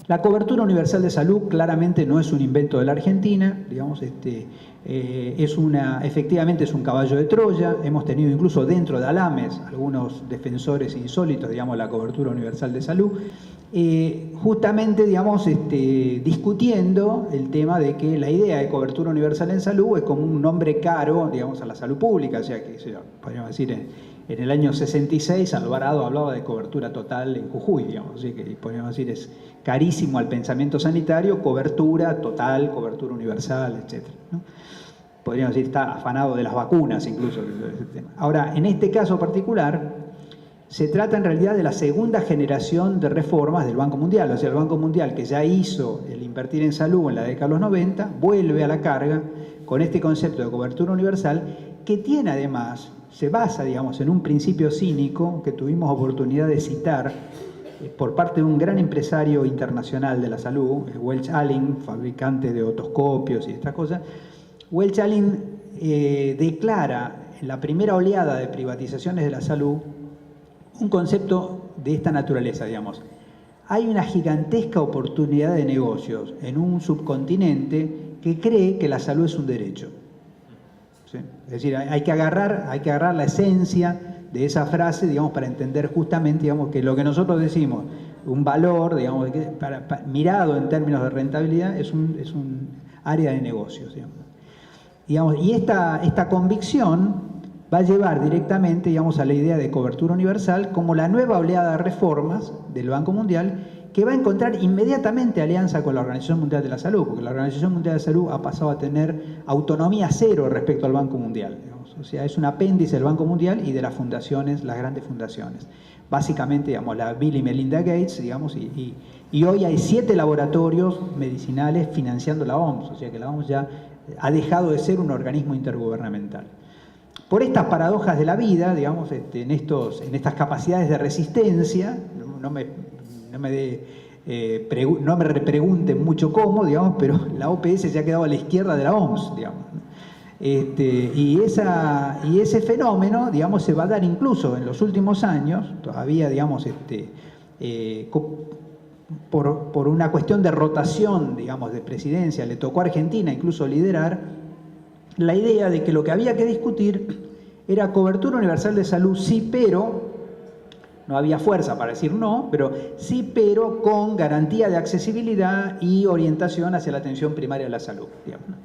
La cobertura universal de salud claramente no es un invento de la Argentina, digamos, efectivamente es un caballo de Troya. Hemos tenido incluso dentro de Alames algunos defensores insólitos, digamos, la cobertura universal de salud, justamente, digamos, discutiendo el tema de que la idea de cobertura universal en salud es como un nombre caro, digamos, a la salud pública. O sea, que podríamos decir, en el año 66 Alvarado hablaba de cobertura total en Jujuy, digamos, así que podríamos decir es carísimo al pensamiento sanitario, cobertura total, cobertura universal, etc., ¿no? Podríamos decir, está afanado de las vacunas incluso. Ahora, en este caso particular, se trata en realidad de la segunda generación de reformas del Banco Mundial. O sea, el Banco Mundial, que ya hizo el invertir en salud en la década de los 90, vuelve a la carga con este concepto de cobertura universal, que tiene además, se basa, digamos, en un principio cínico que tuvimos oportunidad de citar por parte de un gran empresario internacional de la salud, Welch Allyn, fabricante de otoscopios y estas cosas. Welch Allyn declara en la primera oleada de privatizaciones de la salud un concepto de esta naturaleza, digamos. Hay una gigantesca oportunidad de negocios en un subcontinente que cree que la salud es un derecho. ¿Sí? Es decir, hay que agarrar la esencia de esa frase, digamos, para entender justamente, digamos, que lo que nosotros decimos, un valor, digamos, mirado en términos de rentabilidad, es un área de negocios, digamos. Y esta convicción va a llevar directamente, digamos, a la idea de cobertura universal como la nueva oleada de reformas del Banco Mundial, que va a encontrar inmediatamente alianza con la Organización Mundial de la Salud, porque la Organización Mundial de la Salud ha pasado a tener autonomía cero respecto al Banco Mundial, digamos. O sea, es un apéndice del Banco Mundial y de las fundaciones, las grandes fundaciones. Básicamente, digamos, la Bill y Melinda Gates, digamos, y hoy hay 7 laboratorios medicinales financiando la OMS, o sea que la OMS ya ha dejado de ser un organismo intergubernamental. Por estas paradojas de la vida, digamos, en estas capacidades de resistencia, no me repregunten mucho cómo, digamos, pero la OPS se ha quedado a la izquierda de la OMS, digamos. Y ese fenómeno, digamos, se va a dar incluso en los últimos años, todavía, digamos, por una cuestión de rotación, digamos, de presidencia, le tocó a Argentina incluso liderar la idea de que lo que había que discutir era cobertura universal de salud, sí, pero, no había fuerza para decir no, pero sí, pero con garantía de accesibilidad y orientación hacia la atención primaria de la salud, digamos, ¿no?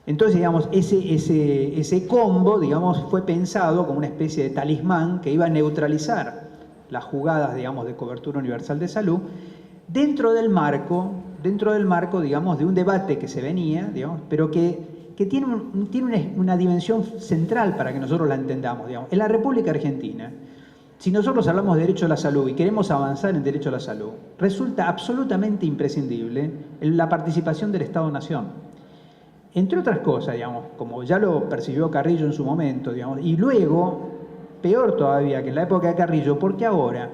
Entonces, digamos, ese combo, digamos, fue pensado como una especie de talismán que iba a neutralizar las jugadas, digamos, de cobertura universal de salud dentro del marco, digamos, de un debate que se venía, digamos, pero que tiene una dimensión central para que nosotros la entendamos, digamos. En la República Argentina, si nosotros hablamos de derecho a la salud y queremos avanzar en derecho a la salud, resulta absolutamente imprescindible la participación del Estado-Nación. Entre otras cosas, digamos, como ya lo percibió Carrillo en su momento, digamos, y luego, peor todavía que en la época de Carrillo, porque ahora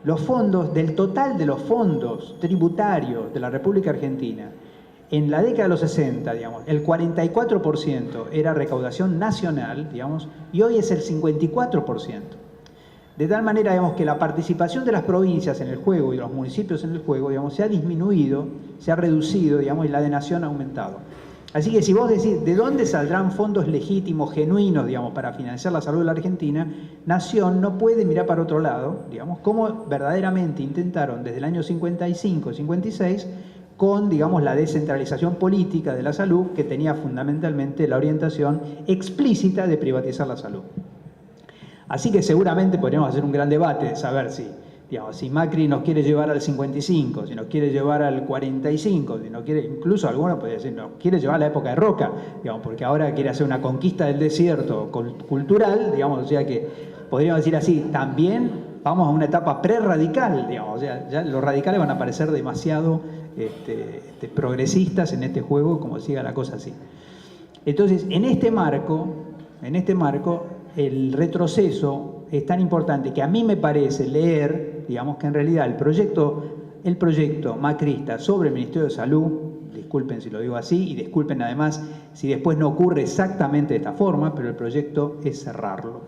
los fondos, del total de los fondos tributarios de la República Argentina, en la década de los 60, digamos, el 44% era recaudación nacional, digamos, y hoy es el 54%. De tal manera, digamos, que la participación de las provincias en el juego y de los municipios en el juego, digamos, se ha disminuido, se ha reducido, digamos, y la de nación ha aumentado. Así que si vos decís, ¿de dónde saldrán fondos legítimos, genuinos, digamos, para financiar la salud de la Argentina? Nación no puede mirar para otro lado, digamos, como verdaderamente intentaron desde el año 55, 56, con, digamos, la descentralización política de la salud, que tenía fundamentalmente la orientación explícita de privatizar la salud. Así que seguramente podríamos hacer un gran debate de saber si Macri nos quiere llevar al 55, si nos quiere llevar al 45, si nos quiere, incluso algunos podrían decir, nos quiere llevar a la época de Roca, digamos, porque ahora quiere hacer una conquista del desierto cultural, digamos, o sea que podríamos decir así, también vamos a una etapa prerradical, digamos, o sea, ya los radicales van a parecer demasiado progresistas en este juego, como siga la cosa así. Entonces, en este marco, el retroceso es tan importante que a mí me parece leer, digamos, que en realidad el proyecto macrista sobre el Ministerio de Salud, disculpen si lo digo así, y disculpen además si después no ocurre exactamente de esta forma, pero el proyecto es cerrarlo,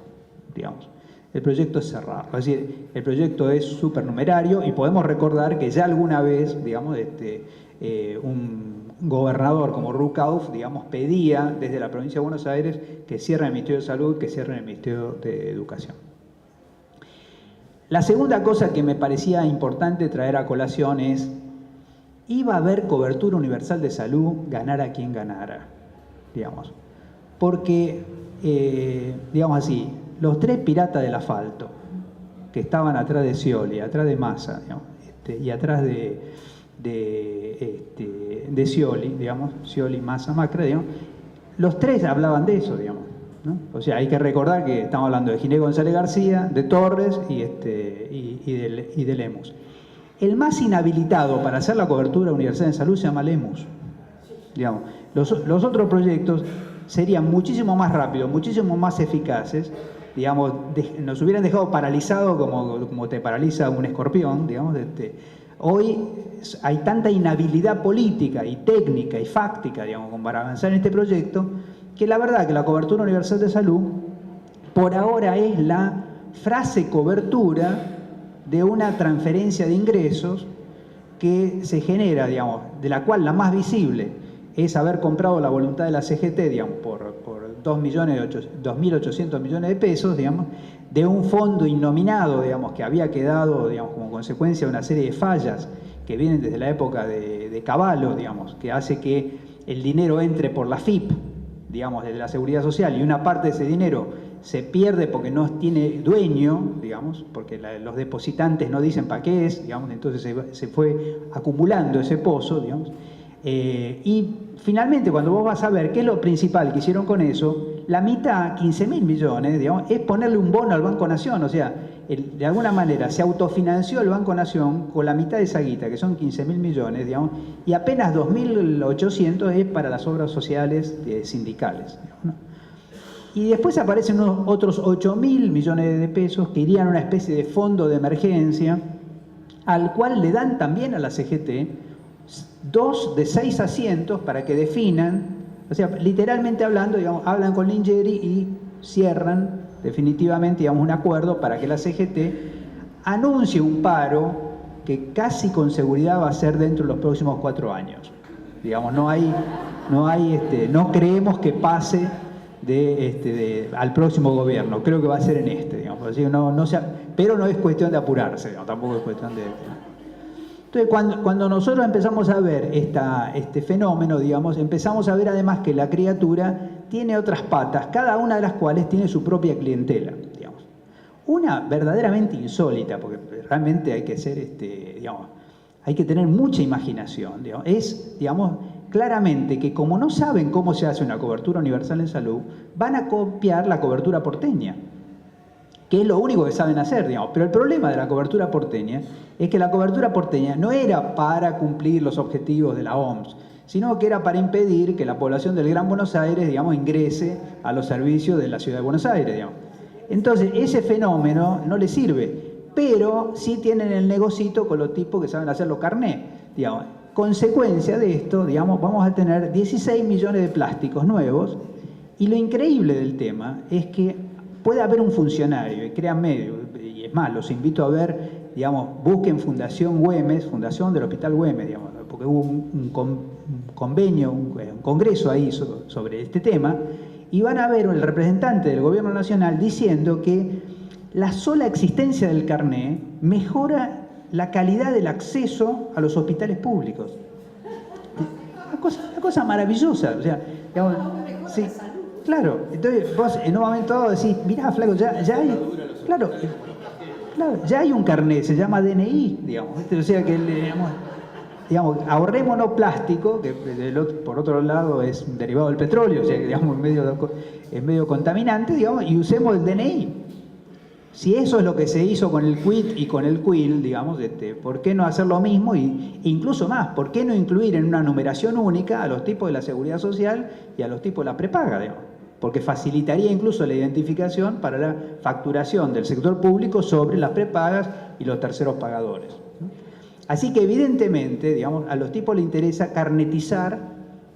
digamos. el proyecto es cerrado. Es decir, el proyecto es supernumerario y podemos recordar que ya alguna vez, digamos, un gobernador como Rucauf, digamos, pedía desde la provincia de Buenos Aires que cierren el Ministerio de Salud, que cierren el Ministerio de Educación. La segunda cosa que me parecía importante traer a colación es, iba a haber cobertura universal de salud, ganara quien ganara, digamos. Porque, digamos así, los tres piratas del asfalto, que estaban atrás de Scioli, atrás de Massa, digamos, y atrás de Scioli, digamos, Scioli, Massa, Macri, digamos, los tres hablaban de eso, digamos, ¿no? O sea, hay que recordar que estamos hablando de Ginés González García, de Torres y de Lemus. El más inhabilitado para hacer la cobertura universal de salud se llama Lemus. Digamos, los otros proyectos serían muchísimo más rápidos, muchísimo más eficaces, digamos, nos hubieran dejado paralizados como te paraliza un escorpión, digamos. Hoy hay tanta inhabilidad política y técnica y fáctica, digamos, como para avanzar en este proyecto, que la verdad que la cobertura universal de salud por ahora es la frase cobertura de una transferencia de ingresos que se genera, digamos, de la cual la más visible es haber comprado la voluntad de la CGT, digamos, por 2.800 millones de pesos, digamos, de un fondo innominado, digamos, que había quedado, digamos, como consecuencia de una serie de fallas que vienen desde la época de Cavallo, digamos, que hace que el dinero entre por la FIP, digamos, desde la Seguridad Social, y una parte de ese dinero se pierde porque no tiene dueño, digamos, porque los depositantes no dicen para qué es, digamos, entonces se fue acumulando ese pozo, digamos. Y finalmente, cuando vos vas a ver qué es lo principal que hicieron con eso, la mitad, 15.000 millones, digamos, es ponerle un bono al Banco Nación. O sea, de alguna manera se autofinanció el Banco Nación con la mitad de esa guita, que son 15.000 millones, digamos, y apenas 2.800 es para las obras sociales sindicales, digamos, ¿no? Y después aparecen otros 8.000 millones de pesos que irían a una especie de fondo de emergencia, al cual le dan también a la CGT 2 de 6 asientos para que definan, o sea, literalmente hablando, digamos, hablan con Lingeri y cierran definitivamente, digamos, un acuerdo para que la CGT anuncie un paro que casi con seguridad va a ser dentro de los próximos 4 años. Digamos, no creemos que pase al próximo gobierno, creo que va a ser en digamos, así, pero no es cuestión de apurarse, digamos, tampoco es cuestión de... Entonces, cuando nosotros empezamos a ver este fenómeno, digamos, empezamos a ver además que la criatura tiene otras patas, cada una de las cuales tiene su propia clientela, digamos. Una verdaderamente insólita, porque realmente hay que ser, digamos, hay que tener mucha imaginación, digamos, es, digamos, claramente que como no saben cómo se hace una cobertura universal en salud, van a copiar la cobertura porteña, que es lo único que saben hacer, digamos. Pero el problema de la cobertura porteña es que la cobertura porteña no era para cumplir los objetivos de la OMS, sino que era para impedir que la población del Gran Buenos Aires, digamos, ingrese a los servicios de la Ciudad de Buenos Aires, digamos. Entonces, ese fenómeno no les sirve, pero sí tienen el negocito con los tipos que saben hacer los carnés, digamos. Consecuencia de esto, digamos, vamos a tener 16 millones de plásticos nuevos, y lo increíble del tema es que puede haber un funcionario, y créanme, y es más, los invito a ver, digamos, busquen Fundación Güemes, Fundación del Hospital Güemes, digamos, porque hubo un convenio, un congreso ahí sobre este tema, y van a ver el representante del gobierno nacional diciendo que la sola existencia del carné mejora la calidad del acceso a los hospitales públicos. Una cosa maravillosa, o sea, digamos, sí, claro. Entonces vos en un momento dado decís, mirá, flaco, ya hay, claro, ya hay un carnet, se llama DNI, digamos, o sea que, digamos, ahorrémonos plástico, que por otro lado es un derivado del petróleo, o sea que, digamos, es medio contaminante, digamos, y usemos el DNI. Si eso es lo que se hizo con el quit y con el quil, digamos, ¿por qué no hacer lo mismo? E incluso más, ¿por qué no incluir en una numeración única a los tipos de la Seguridad Social y a los tipos de la prepaga, digamos? Porque facilitaría incluso la identificación para la facturación del sector público sobre las prepagas y los terceros pagadores, ¿no? Así que evidentemente, digamos, a los tipos les interesa carnetizar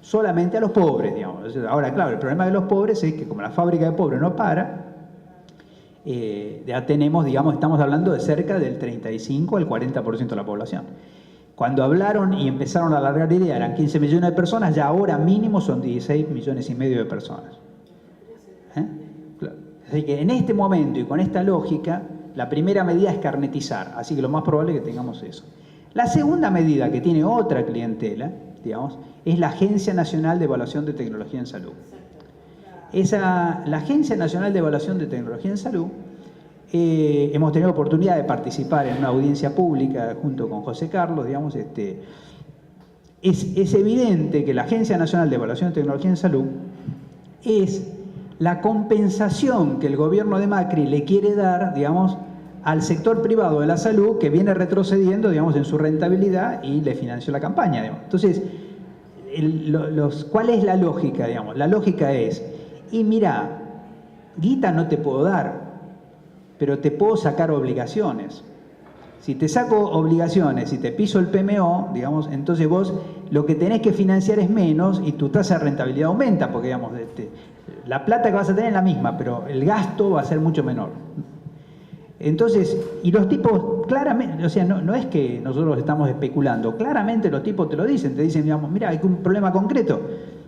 solamente a los pobres, digamos. Ahora, claro, el problema de los pobres es que como la fábrica de pobres no para, ya tenemos, digamos, estamos hablando de cerca del 35 al 40% de la población. Cuando hablaron y empezaron a alargar la idea, eran 15 millones de personas, ya ahora mínimo son 16 millones y medio de personas. Claro. Así que en este momento y con esta lógica, la primera medida es carnetizar, así que lo más probable es que tengamos eso. La segunda medida, que tiene otra clientela, digamos, es la Agencia Nacional de Evaluación de Tecnología en Salud. La Agencia Nacional de Evaluación de Tecnología en Salud, hemos tenido oportunidad de participar en una audiencia pública junto con José Carlos, digamos, es evidente que la Agencia Nacional de Evaluación de Tecnología en Salud es la compensación que el gobierno de Macri le quiere dar, digamos, al sector privado de la salud, que viene retrocediendo, digamos, en su rentabilidad y le financió la campaña, digamos. Entonces, ¿cuál es la lógica, digamos? La lógica es, y mira, guita no te puedo dar, pero te puedo sacar obligaciones. Si te saco obligaciones y te piso el PMO, digamos, entonces vos lo que tenés que financiar es menos y tu tasa de rentabilidad aumenta, porque, digamos, la plata que vas a tener es la misma, pero el gasto va a ser mucho menor. Entonces, y los tipos claramente, o sea, no es que nosotros estamos especulando, claramente los tipos te lo dicen, te dicen, digamos, mira, hay un problema concreto.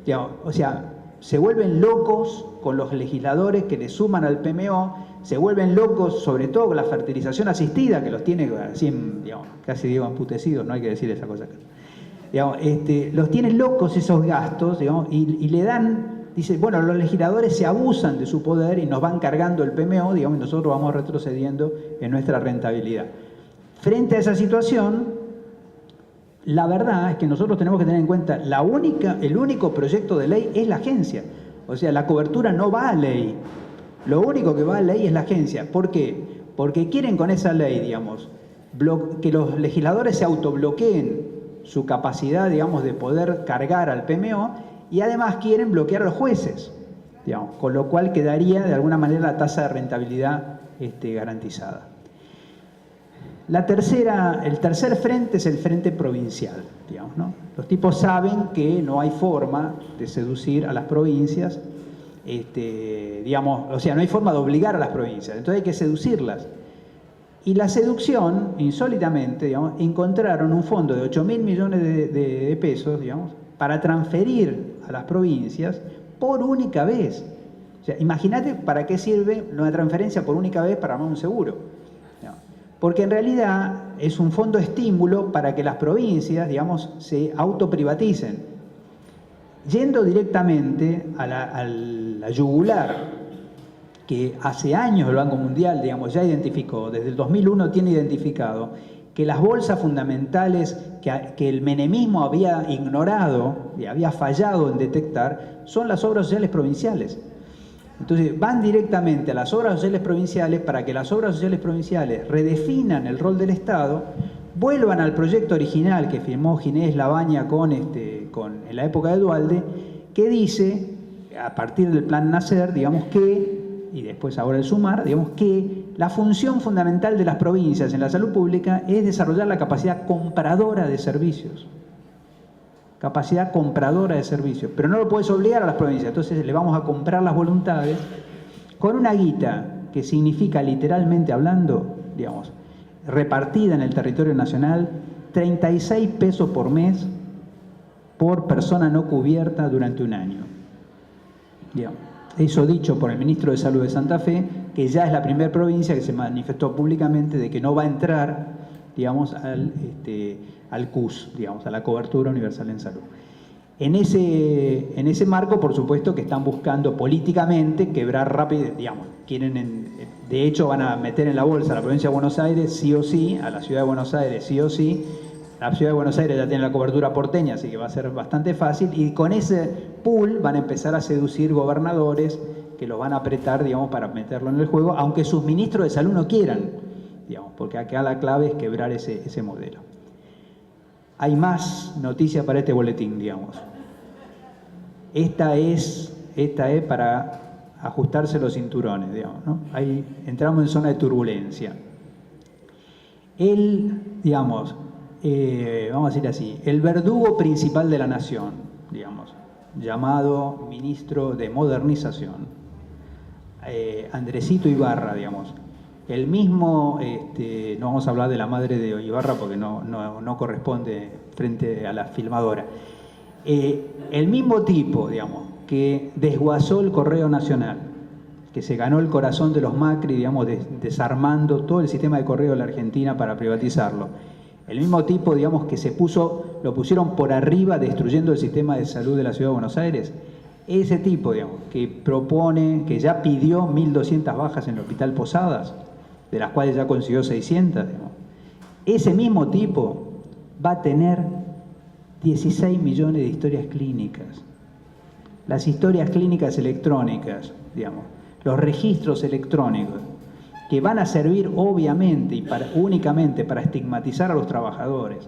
Digamos, o sea, se vuelven locos con los legisladores que le suman al PMO, se vuelven locos sobre todo con la fertilización asistida, que los tiene así, digamos, casi digo emputecidos, no hay que decir esa cosa. Digamos, los tienen locos esos gastos, digamos, y le dan... Dice, bueno, los legisladores se abusan de su poder y nos van cargando el PMO, digamos, y nosotros vamos retrocediendo en nuestra rentabilidad. Frente a esa situación, la verdad es que nosotros tenemos que tener en cuenta, el único proyecto de ley es la agencia. O sea, la cobertura no va a ley. Lo único que va a ley es la agencia. ¿Por qué? Porque quieren con esa ley, digamos, que los legisladores se autobloqueen su capacidad, digamos, de poder cargar al PMO, y además quieren bloquear a los jueces, digamos, con lo cual quedaría de alguna manera la tasa de rentabilidad garantizada. El tercer frente es el frente provincial, digamos, ¿no? Los tipos saben que no hay forma de seducir a las provincias, digamos, o sea, no hay forma de obligar a las provincias, entonces hay que seducirlas. Y la seducción, insólitamente, digamos, encontraron un fondo de 8.000 millones de pesos, digamos, para transferir a las provincias por única vez. O sea, imagínate para qué sirve una transferencia por única vez para armar un seguro. Porque en realidad es un fondo estímulo para que las provincias, digamos, se autoprivaticen. Yendo directamente a la yugular, que hace años el Banco Mundial, digamos, ya identificó, desde el 2001 tiene identificado, que las bolsas fundamentales que el menemismo había ignorado y había fallado en detectar son las obras sociales provinciales. Entonces van directamente a las obras sociales provinciales para que las obras sociales provinciales redefinan el rol del Estado, vuelvan al proyecto original que firmó Ginés Labaña en la época de Duhalde, que dice, a partir del plan Nacer, digamos que, y después ahora el Sumar, digamos que la función fundamental de las provincias en la salud pública es desarrollar la capacidad compradora de servicios. Capacidad compradora de servicios. Pero no lo puedes obligar a las provincias, entonces le vamos a comprar las voluntades con una guita que significa, literalmente hablando, digamos, repartida en el territorio nacional, 36 pesos por mes por persona no cubierta durante un año. Digamos. Eso dicho por el ministro de Salud de Santa Fe, que ya es la primera provincia que se manifestó públicamente de que no va a entrar, digamos, al CUS, digamos, a la cobertura universal en salud. En ese marco, por supuesto, que están buscando políticamente quebrar rápido, digamos, de hecho van a meter en la bolsa a la provincia de Buenos Aires sí o sí, a la ciudad de Buenos Aires sí o sí. La ciudad de Buenos Aires ya tiene la cobertura porteña, así que va a ser bastante fácil, y con ese pool van a empezar a seducir gobernadores que los van a apretar, digamos, para meterlo en el juego, aunque sus ministros de salud no quieran, digamos, porque acá la clave es quebrar ese modelo. Hay más noticias para este boletín, digamos. Esta es para ajustarse los cinturones, digamos, ¿no? Ahí entramos en zona de turbulencia. Digamos, vamos a decir así, el verdugo principal de la nación, digamos, llamado ministro de Modernización, Andresito Ibarra, digamos. El mismo, no vamos a hablar de la madre de Ibarra porque no corresponde frente a la filmadora. El mismo tipo, digamos, que desguazó el Correo Nacional, que se ganó el corazón de los Macri, digamos, desarmando todo el sistema de correo de la Argentina para privatizarlo. El mismo tipo, digamos, que lo pusieron por arriba destruyendo el sistema de salud de la Ciudad de Buenos Aires. Ese tipo, digamos, que propone, que ya pidió 1.200 bajas en el Hospital Posadas, de las cuales ya consiguió 600, digamos. Ese mismo tipo va a tener 16 millones de historias clínicas. Las historias clínicas electrónicas, digamos, los registros electrónicos, que van a servir obviamente y únicamente para estigmatizar a los trabajadores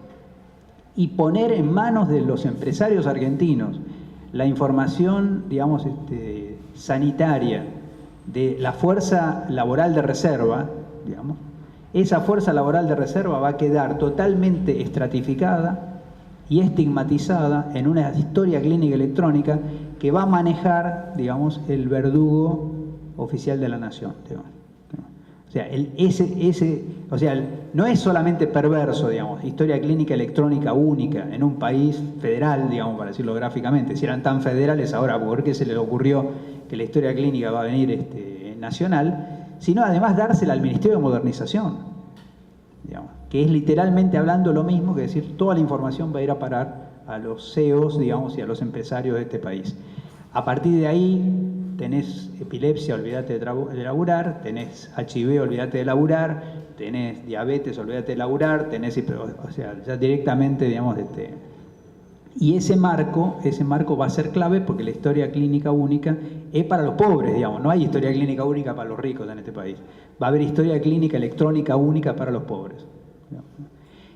y poner en manos de los empresarios argentinos la información, digamos, sanitaria de la fuerza laboral de reserva, digamos, esa fuerza laboral de reserva va a quedar totalmente estratificada y estigmatizada en una historia clínica electrónica que va a manejar, digamos, el verdugo oficial de la nación, digamos. O sea, no es solamente perverso, digamos, historia clínica electrónica única en un país federal, digamos, para decirlo gráficamente. Si eran tan federales ahora, ¿por qué se les ocurrió que la historia clínica va a venir nacional? Sino además dársela al Ministerio de Modernización, digamos, que es literalmente hablando lo mismo, que decir, toda la información va a ir a parar a los CEOs, digamos, y a los empresarios de este país. A partir de ahí tenés epilepsia, olvídate de laburar, tenés HIV, olvídate de laburar, tenés diabetes, olvídate de laburar, tenés, o sea, ya directamente, digamos, y ese marco va a ser clave porque la historia clínica única es para los pobres, digamos, no hay historia clínica única para los ricos en este país. Va a haber historia clínica electrónica única para los pobres.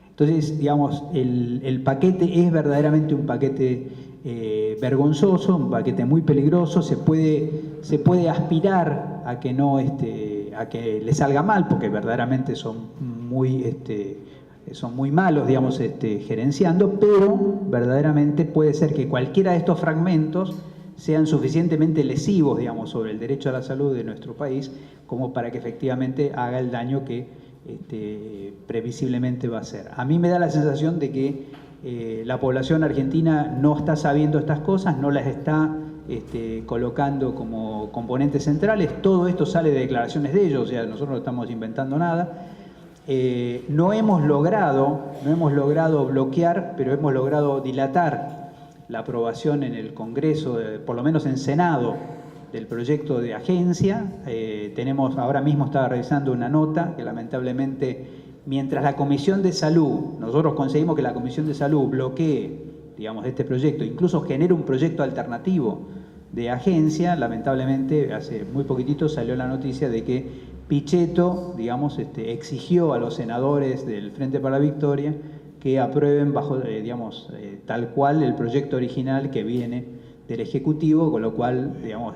Entonces, digamos, el paquete es verdaderamente un paquete vergonzoso, un paquete muy peligroso. Se puede aspirar a que no a que le salga mal, porque verdaderamente son muy malos, digamos, gerenciando, pero verdaderamente puede ser que cualquiera de estos fragmentos sean suficientemente lesivos, digamos, sobre el derecho a la salud de nuestro país, como para que efectivamente haga el daño que previsiblemente va a hacer. A mí me da la sensación de que la población argentina no está sabiendo estas cosas, no las está colocando como componentes centrales. Todo esto sale de declaraciones de ellos, o sea, nosotros no estamos inventando nada. No hemos logrado bloquear, pero hemos logrado dilatar la aprobación en el Congreso, por lo menos en Senado, del proyecto de agencia. Ahora mismo estaba revisando una nota que lamentablemente, mientras la Comisión de Salud, nosotros conseguimos que la Comisión de Salud bloquee, digamos, este proyecto, incluso genere un proyecto alternativo de agencia, lamentablemente hace muy poquitito salió la noticia de que Pichetto, digamos, exigió a los senadores del Frente para la Victoria que aprueben tal cual el proyecto original que viene del Ejecutivo, con lo cual, digamos,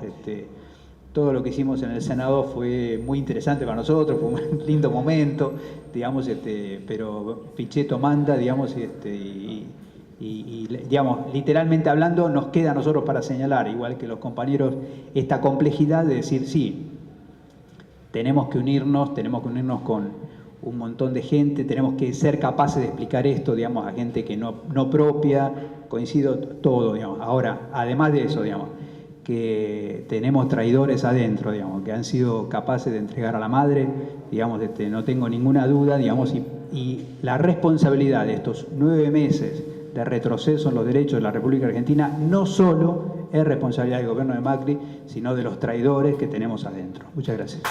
todo lo que hicimos en el Senado fue muy interesante para nosotros, fue un lindo momento, digamos, pero Pichetto manda, digamos, digamos, literalmente hablando, nos queda a nosotros para señalar, igual que los compañeros, esta complejidad de decir, sí, tenemos que unirnos con un montón de gente, tenemos que ser capaces de explicar esto, digamos, a gente que no propia, coincido todo, digamos. Ahora, además de eso, digamos, que tenemos traidores adentro, digamos, que han sido capaces de entregar a la madre, digamos, no tengo ninguna duda, digamos, y la responsabilidad de estos 9 meses de retroceso en los derechos de la República Argentina no solo es responsabilidad del gobierno de Macri, sino de los traidores que tenemos adentro. Muchas gracias.